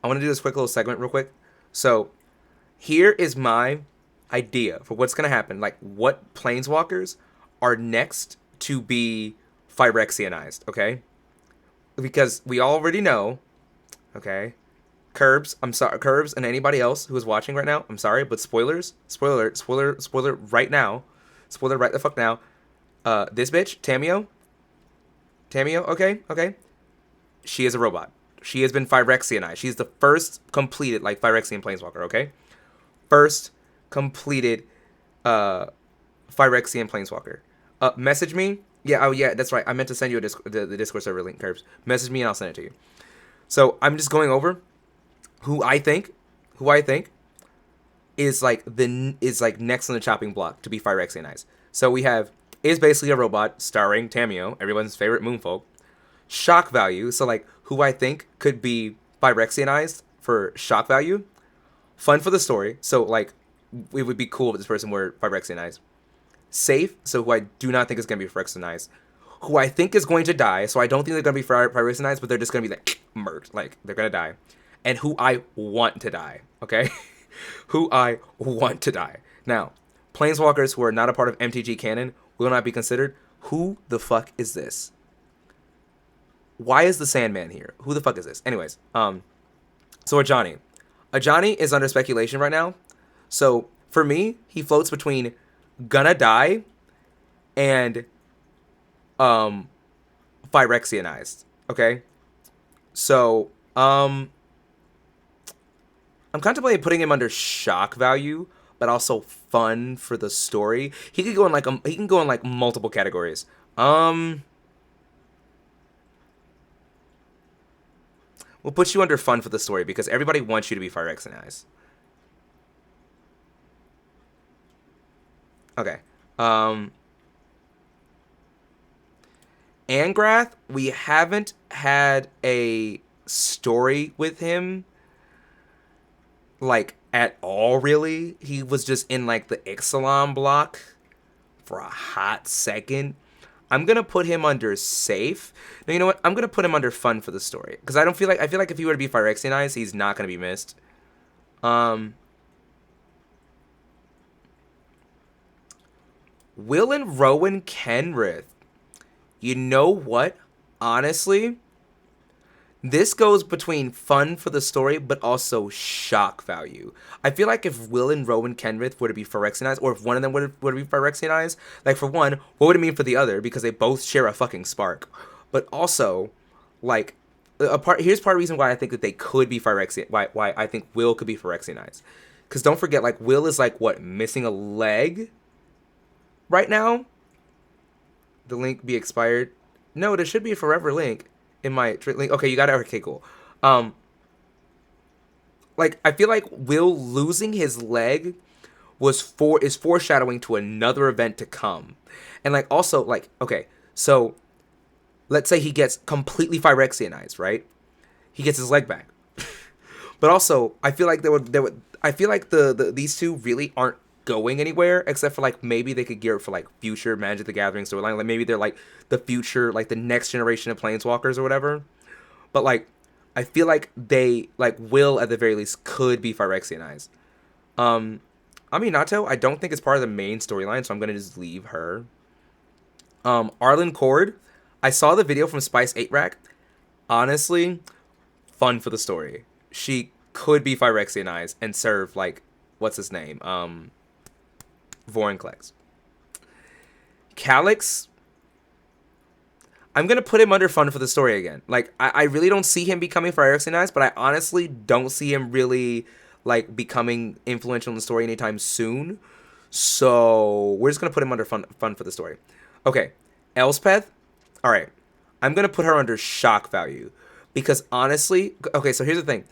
I want to do this quick little segment real quick. So here is my idea for what's gonna happen. Like what planeswalkers are next to be Phyrexianized, okay? Because we already know, okay? Curbs, I'm sorry, Curbs, and anybody else who is watching right now, I'm sorry, but spoilers, spoiler right now, spoiler right the fuck now. This bitch, Tamio, okay, she is a robot. She has been Phyrexianized. She's the first completed like Phyrexian planeswalker, okay? First completed uh Phyrexian planeswalker. Message me. Yeah, oh yeah, that's right. I meant to send you the Discord server link, Curbs. Message me and I'll send it to you. So I'm just going over who I think, who I think is like next on the chopping block to be Phyrexianized. So we have is basically a robot starring Tamio, everyone's favorite moonfolk. Shock value, so like who I think could be Phyrexianized for shock value. Fun for the story, so like it would be cool if this person were Phyrexianized. Safe, so who I do not think is going to be Phyrexianized. Who I think is going to die, so I don't think they're going to be Phyrexianized, but they're just going to be like murked, like they're going to die. And who I want to die, okay? Who I want to die. Now, planeswalkers who are not a part of MTG canon will not be considered. Who the fuck is this? Why is the Sandman here? Who the fuck is this? Anyways, so Ajani. Ajani is under speculation right now. So for me, he floats between gonna die and Phyrexianized. Okay? So, I'm contemplating putting him under shock value, but also fun for the story. He could go in like he can go in like multiple categories. We'll put you under fun for the story because everybody wants you to be Phyrexianized. Okay. Um Angrath, we haven't had a story with him like at all really. He was just in like the Ixalan block for a hot second. I'm gonna put him under safe. No, you know what? I'm gonna put him under fun for the story because I feel like if he were to be Phyrexianized, he's not gonna be missed. Um, Will and Rowan Kenrith. You know what? Honestly, this goes between fun for the story, but also shock value. I feel like if Will and Rowan Kenrith were to be Phyrexianized, or if one of them were to be Phyrexianized, like for one, what would it mean for the other? Because they both share a fucking spark. But also, like, here's part of the reason why I think that they could be Phyrexian. Why I think Will could be Phyrexianized. Because don't forget, like, Will is like what, missing a leg right now? The link be expired. No, there should be a forever link in my link. Okay, you got it. Okay, cool. Um, like I feel like Will losing his leg is foreshadowing to another event to come, and like also like okay, so let's say he gets completely Phyrexianized, right? He gets his leg back, but also I feel like there would I feel like these two really aren't going anywhere except for like maybe they could gear up for like future Magic the Gathering storyline. Like maybe they're like the future, like the next generation of Planeswalkers or whatever. But like I feel like they like will at the very least could be Phyrexianized. Um Aminato, I don't think it's part of the main storyline, so I'm gonna just leave her. Arlen Cord, I saw the video from Spice 8 Rack. Honestly, fun for the story. She could be Phyrexianized and serve like what's his name? Vorinclex. Calyx, I'm gonna put him under fun for the story again. Like I really don't see him becoming Phyrexianized, but I honestly don't see him really like becoming influential in the story anytime soon. So we're just gonna put him under fun for the story. Okay, Elspeth. All right, I'm gonna put her under shock value because honestly, okay. So here's the thing: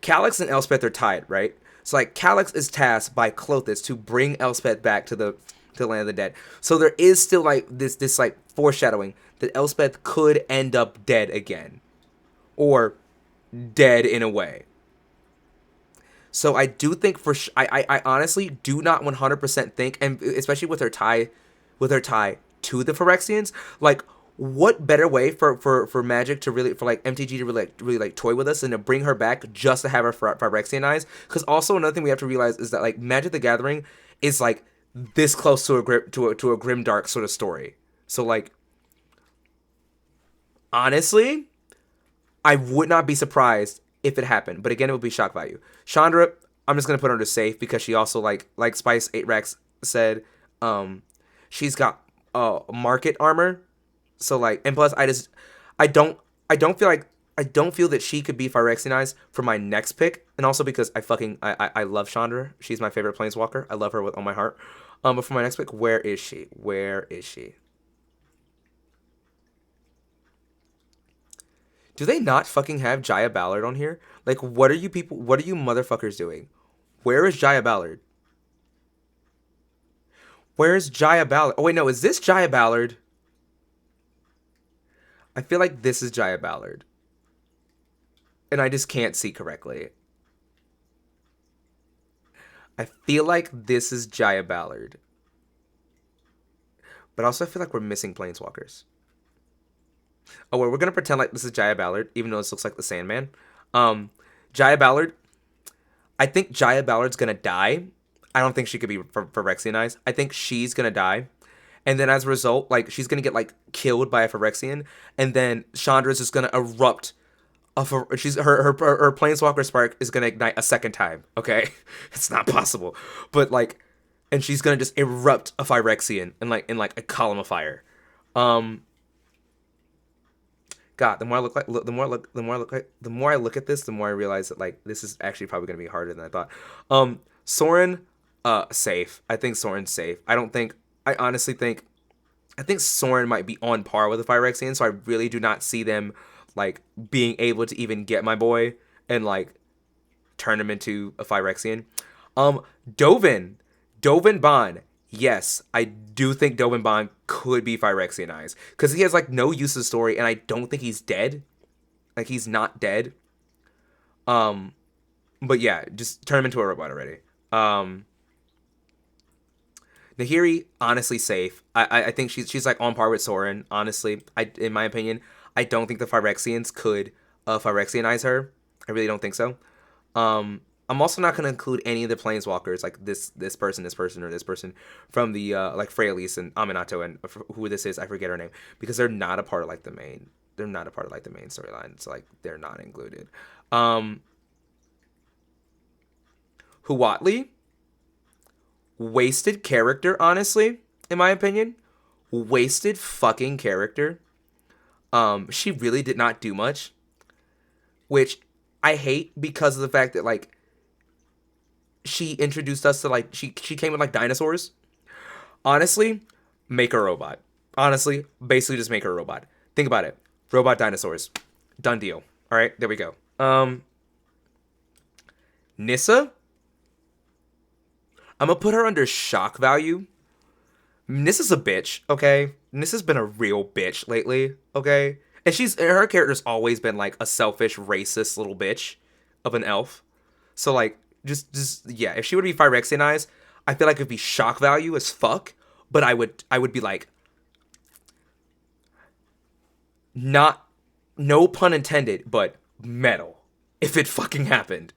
Calyx and Elspeth are tied, right? So like Calyx is tasked by Clothis to bring Elspeth back to the land of the dead. So there is still like this like foreshadowing that Elspeth could end up dead again, or dead in a way. So I do think I honestly do not 100% think, and especially with her tie to the Phyrexians, like what better way for Magic to really, for like MTG to really like toy with us and to bring her back just to have her Phyrexianized? Because also another thing we have to realize is that like Magic the Gathering is like this close to a grimdark sort of story. So like honestly, I would not be surprised if it happened. But again, it would be shock value. Chandra, I'm just gonna put her to safe because she also like Spice 8 Rex said, she's got market armor. So like, and plus I don't I don't feel like I don't feel that she could be Phyrexianized for my next pick, and also because I love Chandra. She's my favorite Planeswalker. I love her with all my heart. But for my next pick, where is she? Where is she? Do they not fucking have Jaya Ballard on here? Like, what are you people? What are you motherfuckers doing? Where is Jaya Ballard? Where is Jaya Ballard? Oh wait, no, is this Jaya Ballard? I feel like this is Jaya Ballard, and I just can't see correctly. I feel like this is Jaya Ballard, but also I feel like we're missing Planeswalkers. Oh, well, we're gonna pretend like this is Jaya Ballard, even though this looks like the Sandman. Um, Jaya Ballard. I think Jaya Ballard's gonna die. I don't think she could be Phyrexianized. I think she's gonna die, and then as a result, like she's gonna get like killed by a Phyrexian, and then Chandra's just gonna erupt. She's her Planeswalker Spark is gonna ignite a second time. Okay, it's not possible, but like, and she's gonna just erupt a Phyrexian in like a column of fire. Um, God, the more I look like, the more I look, the more I look like, the more I look at this, the more I realize that like this is actually probably gonna be harder than I thought. Soren, safe. I think Soren's safe. I don't think. I honestly think. I think Soren might be on par with the Phyrexian, so I really do not see them like being able to even get my boy and like turn him into a Phyrexian. Dovin, Dovin Bond. Yes, I do think Dovin Bond could be Phyrexianized because he has like no use of the story, and I don't think he's dead. Like he's not dead. Um, but yeah, just turn him into a robot already. Um, Nahiri, honestly safe. I think she's like on par with Soren. Honestly, in my opinion, I don't think the Phyrexians could Phyrexianize her. I really don't think so. I'm also not gonna include any of the Planeswalkers like this person, or this person from the like Freyalise and Aminato and who this is. I forget her name because they're not a part of like the main. They're not a part of like the main storyline. So like they're not included. Huatli, wasted character, honestly, in my opinion. Wasted fucking character. She really did not do much, which I hate because of the fact that like she introduced us to like she came with like dinosaurs. Honestly, make her a robot. Honestly, basically just make her a robot. Think about it. Robot dinosaurs. Done deal. All right, there we go. Nissa, I'm gonna put her under shock value. Nissa's a bitch, okay? Nissa's been a real bitch lately, okay? And her character's always been like a selfish, racist little bitch of an elf. So like, just yeah, if she would be Phyrexianized, I feel like it'd be shock value as fuck. But I would be like, not, no pun intended, but metal if it fucking happened.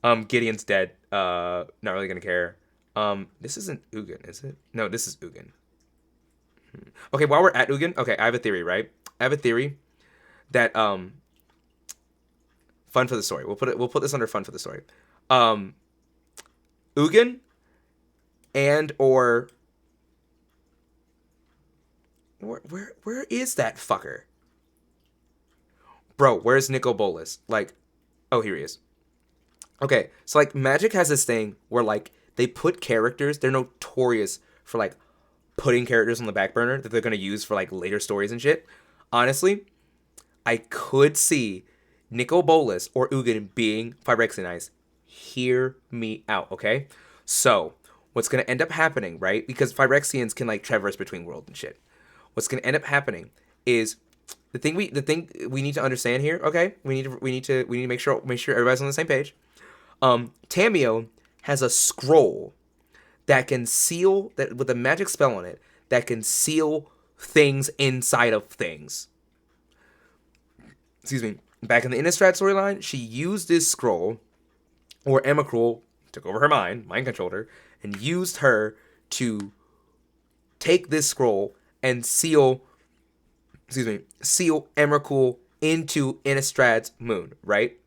Gideon's dead. Not really gonna care. This isn't Ugin, is it? No, this is Ugin. Okay, while we're at Ugin, okay, I have a theory, right? I have a theory that fun for the story. We'll put this under fun for the story. Um, Ugin and or where is that fucker? Bro, where's Nico Bolas? Like, oh, here he is. Okay, so like Magic has this thing where like they put characters, they're notorious for like putting characters on the back burner that they're gonna use for like later stories and shit. Honestly, I could see Nico Bolas or Ugin being Phyrexianized. Hear me out, okay? So, what's gonna end up happening, right? Because Phyrexians can like traverse between worlds and shit. What's gonna end up happening is the thing we need to understand here, okay? We need to make sure everybody's on the same page. Tamio has a scroll that can seal that with a magic spell on it that can seal things inside of things. Excuse me. Back in the Innistrad storyline, she used this scroll, or Emrakul took over her mind controlled her, and used her to take this scroll and seal Emrakul into Innistrad's moon, right?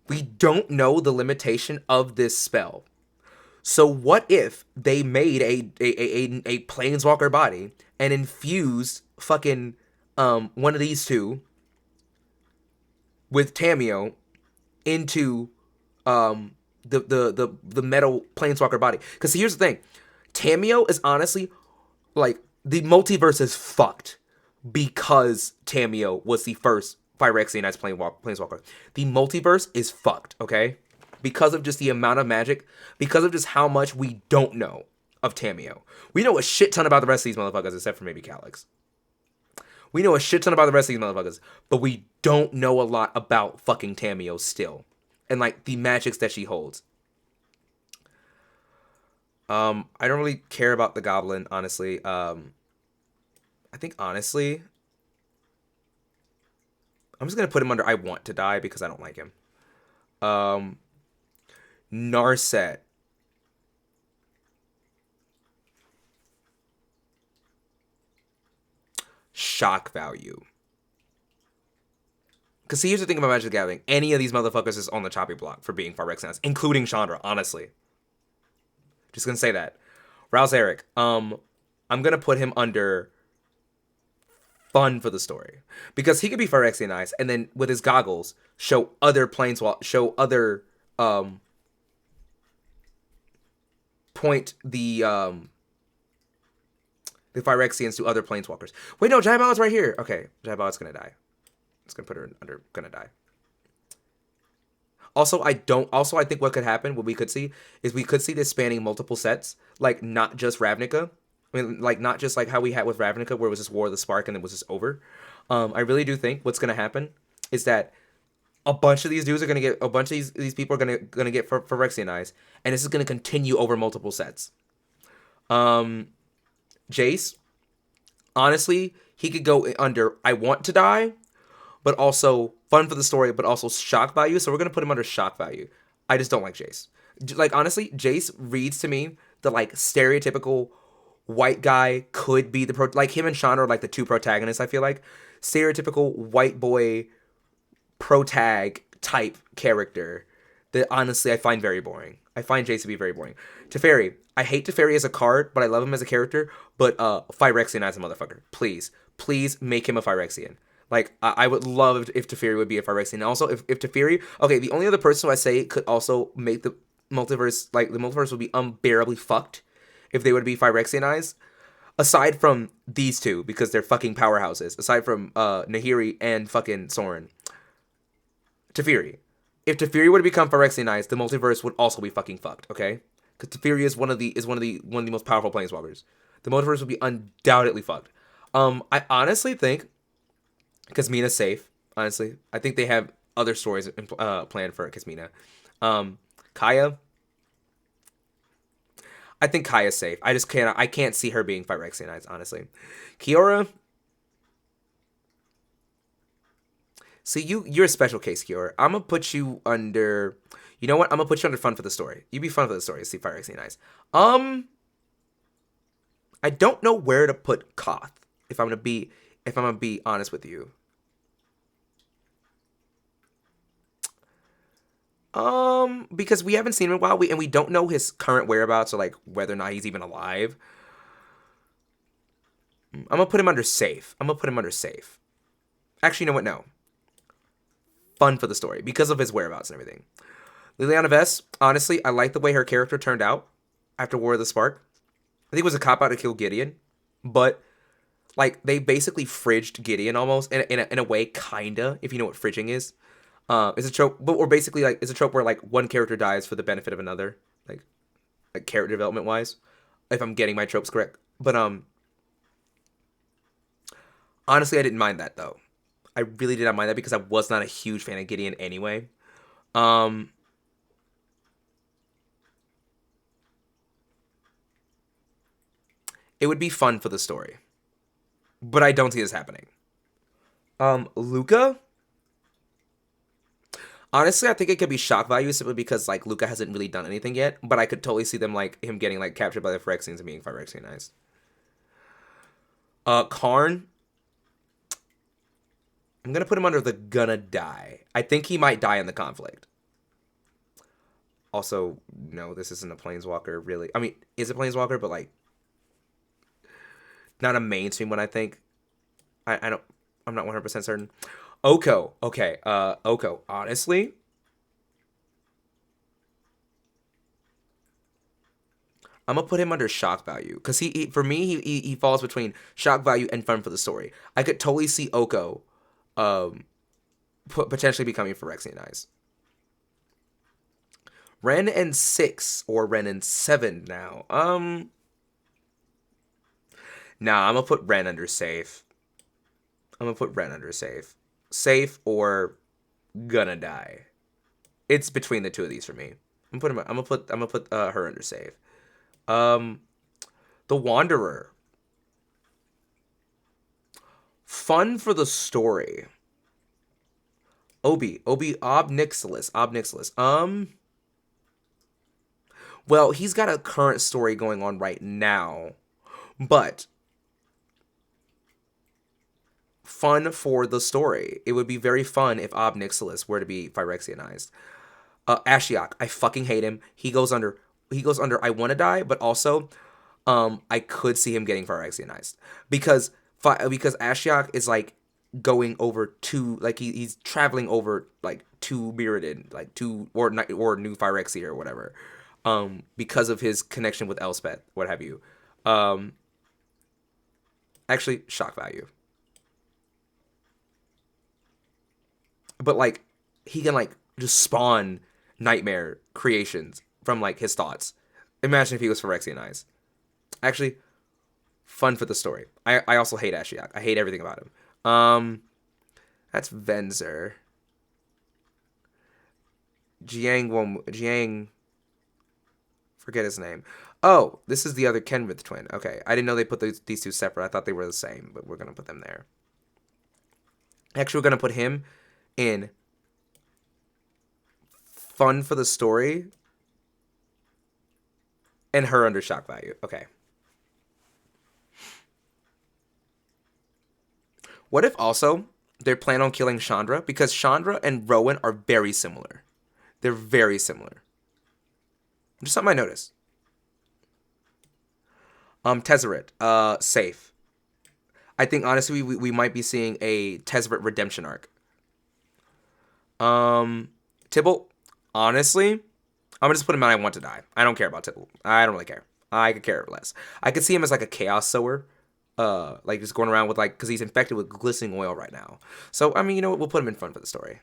We don't know the limitation of this spell. So what if they made a planeswalker body and infused fucking one of these two with Tamiyo into the metal planeswalker body? Because here's the thing, Tamiyo is honestly like the multiverse is fucked because Tamiyo was the first Phyrexianized planeswalker. The multiverse is fucked, okay? Because of just the amount of magic, because of just how much we don't know of Tamiyo. We know a shit ton about the rest of these motherfuckers, except for maybe Calyx. We know a shit ton about the rest of these motherfuckers, but we don't know a lot about fucking Tamiyo still. And like the magics that she holds. I don't really care about the goblin, honestly. I think honestly, I'm just gonna put him under I want to die because I don't like him. Narset. Shock value. Because here's the thing about Magic the Gathering. Any of these motherfuckers is on the chopping block for being Phyrexianized, including Chandra, honestly. Just gonna say that. Rouse Eric. I'm gonna put him under fun for the story. Because he could be Phyrexianized and then with his goggles show other point the Phyrexians to other planeswalkers. Wait, no, Giant Ballot's right here. Okay, Giant Ballot's gonna die. It's gonna put her under gonna die. Also, I think what could happen, what we could see, is we could see this spanning multiple sets, like not just Ravnica. I mean, like not just like how we had with Ravnica, where it was just War of the Spark and it was just over. I really do think what's gonna happen is that a bunch of these dudes are gonna get, a bunch of these people are gonna get Phyrexianized, and this is gonna continue over multiple sets. Jace, honestly, he could go under I want to die, but also fun for the story, but also shock value. So we're gonna put him under shock value. I just don't like Jace. Like honestly, Jace reads to me the like stereotypical white guy could be the like him and Sean are like the two protagonists. I feel like stereotypical white boy protag type character that honestly I find very boring. I find Jace to be very boring. Teferi, I hate Teferi as a card, but I love him as a character. But Phyrexian as a motherfucker. Please make him a Phyrexian. Like, I would love if Teferi would be a Phyrexian. And also, if Teferi... Okay, the only other person who I say could also make the multiverse... Like, the multiverse would be unbearably fucked if they would be Phyrexianized. Aside from these two, because they're fucking powerhouses. Aside from Nahiri and fucking Sorin. Teferi. If Teferi were to become Phyrexianized, the multiverse would also be fucking fucked, okay? Because Teferi is one of the most powerful planeswalkers. The multiverse would be undoubtedly fucked. I honestly think... Kasmina's safe, honestly. I think they have other stories planned for Kasmina. Kaya. I think Kaya's safe. I can't see her being Phyrexianized, honestly. Kiora. See, you're a special case, Kiora. I'm gonna put you under. You know what? I'm gonna put you under fun for the story. You be fun for the story. See Phyrexianized. I don't know where to put Koth. If I'm gonna be honest with you. Because we haven't seen him in a while, and we don't know his current whereabouts or like whether or not he's even alive. I'm gonna put him under safe. Actually, you know what? No. Fun for the story because of his whereabouts and everything. Liliana Vess, honestly, I like the way her character turned out after War of the Spark. I think it was a cop out to kill Gideon, but like they basically fridged Gideon almost in a way, kinda, if you know what fridging is. It's a trope, or basically like it's a trope where like one character dies for the benefit of another, like character development wise, if I'm getting my tropes correct. But honestly, I didn't mind that though. I really did not mind that because I was not a huge fan of Gideon anyway. It would be fun for the story. but I don't see this happening. Luca. Honestly, I think it could be shock value simply because like Luca hasn't really done anything yet, but I could totally see them like him getting like captured by the Phyrexians and being Phyrexianized. Karn. I'm gonna put him under the gonna die. I think he might die in the conflict. Also, no, this isn't a planeswalker, really. I mean, it's a planeswalker, but like not a mainstream one. I think. I don't. I'm not 100% certain. Oko. Okay. Oko. Honestly, I'm gonna put him under shock value because for me he falls between shock value and fun for the story. I could totally see Oko, potentially becoming Phyrexianized. Ren and 6 or Ren and 7 now. Nah, I'm gonna put Ren under safe. I'm gonna put Ren under safe. Safe or gonna die. It's between the two of these for me. I'm gonna put her under safe. Um, the Wanderer. Fun for the story. Obi Ob Nixilis. Well, he's got a current story going on right now, but fun for the story. It would be very fun if Ob Nixilis were to be Phyrexianized. Ashiok, I fucking hate him. He goes under I want to die, but also I could see him getting Phyrexianized because Ashiok is like going over to like he's traveling over like to Mirrodin, like to or New Phyrexia or whatever. Because of his connection with Elspeth, what have you. Actually, shock value. But like he can like just spawn nightmare creations from like his thoughts. Imagine if he was Phyrexianized. Actually, fun for the story. I also hate Ashiok. I hate everything about him. That's Venzer. Jiang. Forget his name. Oh, this is the other Kenrith twin. Okay, I didn't know they put these two separate. I thought they were the same, but we're gonna put them there. Actually, we're gonna put him in fun for the story and her under shock value. Okay. What if also they plan on killing Chandra? Because Chandra and Rowan are very similar. They're very similar. Just something I noticed. Tezzeret, safe. I think honestly we might be seeing a Tezzeret redemption arc. Tibble, honestly, I'm gonna just put him on I want to die. I don't care about Tibble. I don't really care. I could care less. I could see him as like a chaos sower. Like just going around with like, because he's infected with glistening oil right now. So, I mean, you know what? We'll put him in front for the story.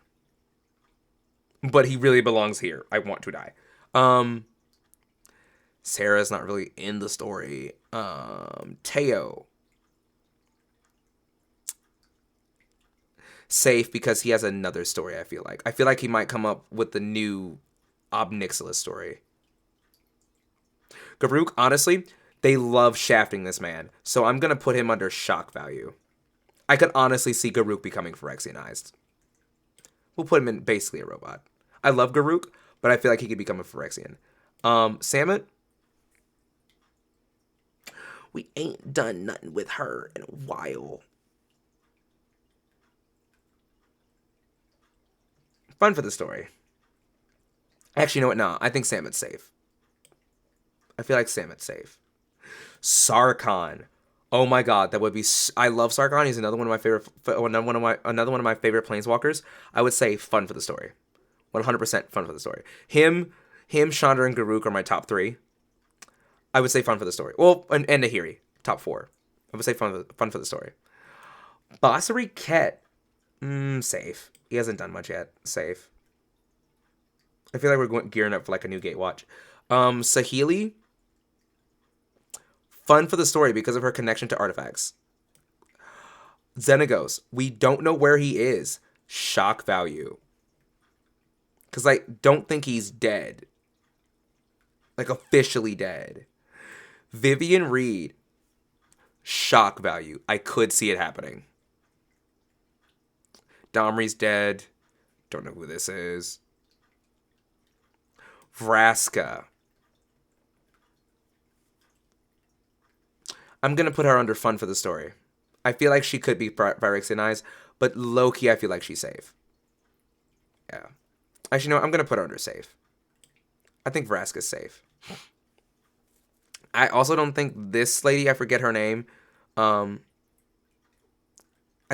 But he really belongs here. I want to die. Sarah's not really in the story. Teo. Safe because he has another story, I feel like. I feel like he might come up with the new Ob Nixilis story. Garruk, honestly, they love shafting this man. So I'm going to put him under shock value. I could honestly see Garruk becoming Phyrexianized. We'll put him in basically a robot. I love Garruk, but I feel like he could become a Phyrexian. Samet. We ain't done nothing with her in a while. Fun for the story. Actually, you know what? No, I think Samet's safe. I feel like Samet's safe. Sarkhan. Oh my god, that would be. I love Sarkhan. He's another one of my favorite. Another one of my favorite planeswalkers. I would say fun for the story. 100% fun for the story. Him, Chandra, and Garruk are my top 3. I would say fun for the story. Well, and Nahiri, top 4. I would say fun for the story. Basari Ket, safe. He hasn't done much yet. Safe. I feel like we're gearing up for like a new Gatewatch. Saheeli, fun for the story because of her connection to artifacts. Xenagos, we don't know where he is. Shock value. Because I don't think he's dead. Like officially dead. Vivian Reed. Shock value. I could see it happening. Domri's dead. Don't know who this is. Vraska. I'm gonna put her under fun for the story. I feel like she could be Phyrexianized, but low-key, I feel like she's safe. Yeah. Actually, no, I'm gonna put her under safe. I think Vraska's safe. I also don't think this lady, I forget her name. I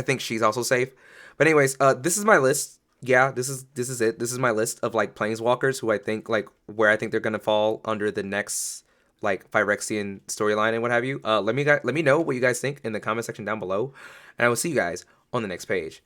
think she's also safe. But anyways, this is my list. Yeah, this is it. This is my list of like Planeswalkers who I think like where I think they're gonna fall under the next like Phyrexian storyline and what have you. Let me know what you guys think in the comment section down below, and I will see you guys on the next page.